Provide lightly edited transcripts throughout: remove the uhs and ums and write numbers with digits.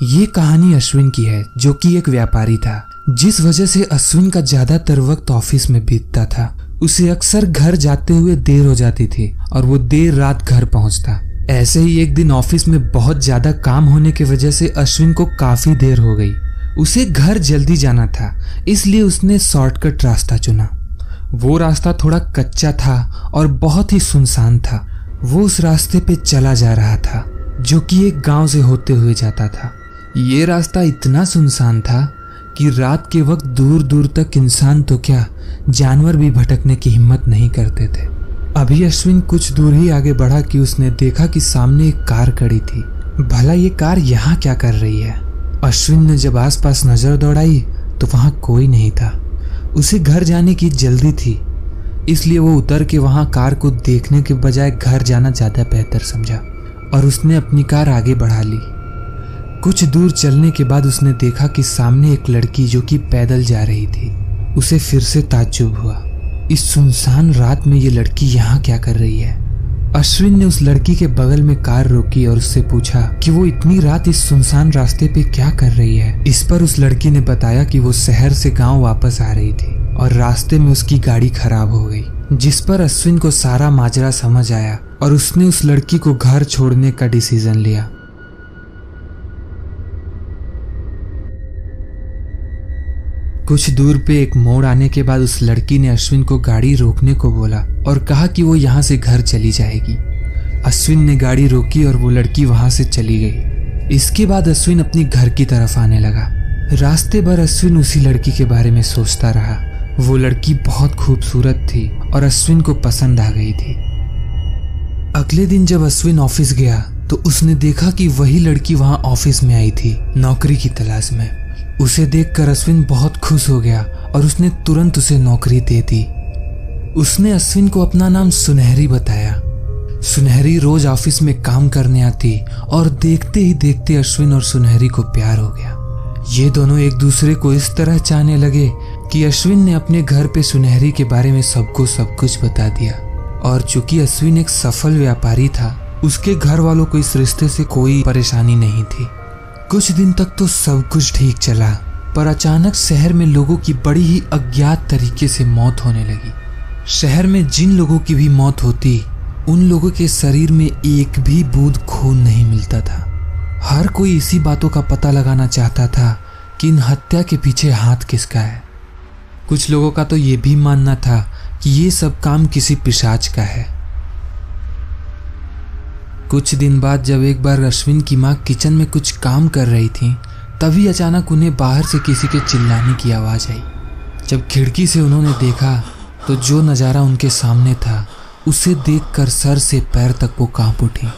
ये कहानी अश्विन की है, जो कि एक व्यापारी था, जिस वजह से अश्विन का ज्यादातर वक्त ऑफिस में बीतता था। उसे अक्सर घर जाते हुए देर हो जाती थी और वो देर रात घर पहुंचता। ऐसे ही एक दिन ऑफिस में बहुत ज्यादा काम होने की वजह से अश्विन को काफी देर हो गई। उसे घर जल्दी जाना था, इसलिए उसने शॉर्टकट रास्ता चुना। वो रास्ता थोड़ा कच्चा था और बहुत ही सुनसान था। वो उस रास्ते पे चला जा रहा था, जो कि एक गांव से होते हुए जाता था। ये रास्ता इतना सुनसान था कि रात के वक्त दूर दूर तक इंसान तो क्या, जानवर भी भटकने की हिम्मत नहीं करते थे। अभी अश्विन कुछ दूर ही आगे बढ़ा कि उसने देखा कि सामने एक कार खड़ी थी। भला ये कार यहाँ क्या कर रही है? अश्विन ने जब आसपास नजर दौड़ाई तो वहां कोई नहीं था। उसे घर जाने की जल्दी थी, इसलिए वो उतर के वहां कार को देखने के बजाय घर जाना ज्यादा बेहतर समझा और उसने अपनी कार आगे बढ़ा ली। कुछ दूर चलने के बाद उसने देखा कि सामने एक लड़की जो कि पैदल जा रही थी। उसे फिर से ताज्जुब हुआ, इस सुनसान रात में ये लड़की यहाँ क्या कर रही है? अश्विन ने उस लड़की के बगल में कार रोकी और उससे पूछा कि वो इतनी रात इस सुनसान रास्ते पे क्या कर रही है। इस पर उस लड़की ने बताया कि वो शहर से गांव वापस आ रही थी और रास्ते में उसकी गाड़ी खराब हो गई, जिस पर अश्विन को सारा माजरा समझ आया और उसने उस लड़की को घर छोड़ने का डिसीजन लिया। कुछ दूर पे एक मोड़ आने के बाद उस लड़की ने अश्विन को गाड़ी रोकने को बोला और कहा कि वो यहाँ से घर चली जाएगी। अश्विन ने गाड़ी रोकी और वो लड़की वहां से चली गई। इसके बाद अश्विन अपनी घर की तरफ आने लगा। रास्ते भर अश्विन उसी लड़की के बारे में सोचता रहा। वो लड़की बहुत खूबसूरत थी और अश्विन को पसंद आ गई थी। अगले दिन जब अश्विन ऑफिस गया तो उसने देखा कि वही लड़की वहां ऑफिस में आई थी, नौकरी की तलाश में। उसे देखकर अश्विन बहुत खुश हो गया और उसने तुरंत उसे नौकरी दे दी। उसने अश्विन को अपना नाम सुनहरी बताया। सुनहरी रोज ऑफिस में काम करने आती और देखते ही देखते अश्विन और सुनहरी को प्यार हो गया। ये दोनों एक दूसरे को इस तरह चाहने लगे कि अश्विन ने अपने घर पे सुनहरी के बारे में सबको सब कुछ बता दिया। और चूंकि अश्विन एक सफल व्यापारी था, उसके घर वालों को इस रिश्ते से कोई परेशानी नहीं थी। कुछ दिन तक तो सब कुछ ठीक चला, पर अचानक शहर में लोगों की बड़ी ही अज्ञात तरीके से मौत होने लगी। शहर में जिन लोगों की भी मौत होती, उन लोगों के शरीर में एक भी बूंद खून नहीं मिलता था। हर कोई इसी बातों का पता लगाना चाहता था कि इन हत्या के पीछे हाथ किसका है। कुछ लोगों का तो ये भी मानना था कि ये सब काम किसी पिशाच का है। कुछ दिन बाद जब एक बार अश्विन की माँ किचन में कुछ काम कर रही थी, तभी अचानक उन्हें बाहर से किसी के चिल्लाने की आवाज आई। जब खिड़की से उन्होंने देखा तो जो नज़ारा उनके सामने था, उसे देखकर सर से पैर तक वो कांप उठी।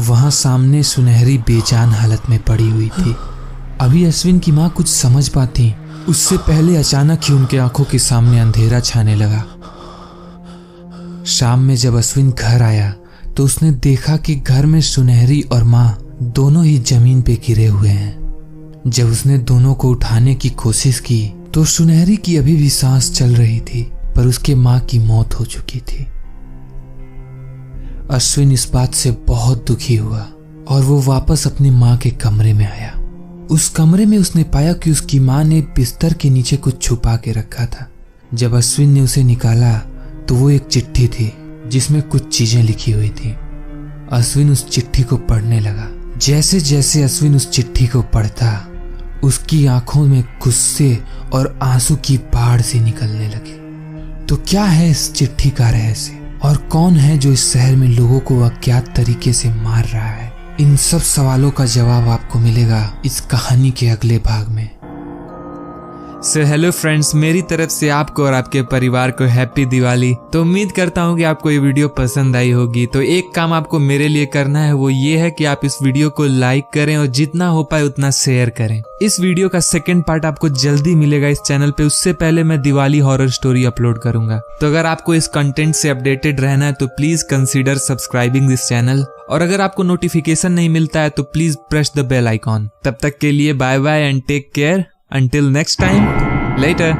वहां सामने सुनहरी बेजान हालत में पड़ी हुई थी। अभी अश्विन की माँ कुछ समझ पाती, उससे पहले अचानक ही उनके आंखों के सामने अंधेरा छाने लगा। शाम में जब अश्विन घर आया तो उसने देखा कि घर में सुनहरी और माँ दोनों ही जमीन पे गिरे हुए हैं। जब उसने दोनों को उठाने की कोशिश की तो सुनहरी की अभी भी सांस चल रही थी, पर उसके माँ की मौत हो चुकी थी। अश्विन इस बात से बहुत दुखी हुआ और वो वापस अपनी माँ के कमरे में आया। उस कमरे में उसने पाया कि उसकी माँ ने बिस्तर के नीचे कुछ छुपा के रखा था। जब अश्विन ने उसे निकाला तो वो एक चिट्ठी थी जिसमें कुछ चीजें लिखी हुई थी। अश्विन उस चिट्ठी को पढ़ने लगा। जैसे जैसे अश्विन उस चिट्ठी को पढ़ता, उसकी आंखों में गुस्से और आंसू की बाढ़ से निकलने लगी। तो क्या है इस चिट्ठी का रहस्य और कौन है जो इस शहर में लोगों को अज्ञात तरीके से मार रहा है? इन सब सवालों का जवाब आपको मिलेगा इस कहानी के अगले भाग में। सो हेलो फ्रेंड्स, मेरी तरफ से आपको और आपके परिवार को हैप्पी दिवाली। तो उम्मीद करता हूँ कि आपको ये वीडियो पसंद आई होगी। तो एक काम आपको मेरे लिए करना है, वो ये है कि आप इस वीडियो को लाइक करें और जितना हो पाए उतना शेयर करें। इस वीडियो का सेकंड पार्ट आपको जल्दी मिलेगा इस चैनल पे। उससे पहले मैं दिवाली हॉरर स्टोरी अपलोड करूंगा। तो अगर आपको इस कंटेंट से अपडेटेड रहना है तो please consider subscribing this channel. और अगर आपको नोटिफिकेशन नहीं मिलता है तो please press the bell icon. तब तक के लिए bye bye and take care. Until next time, later.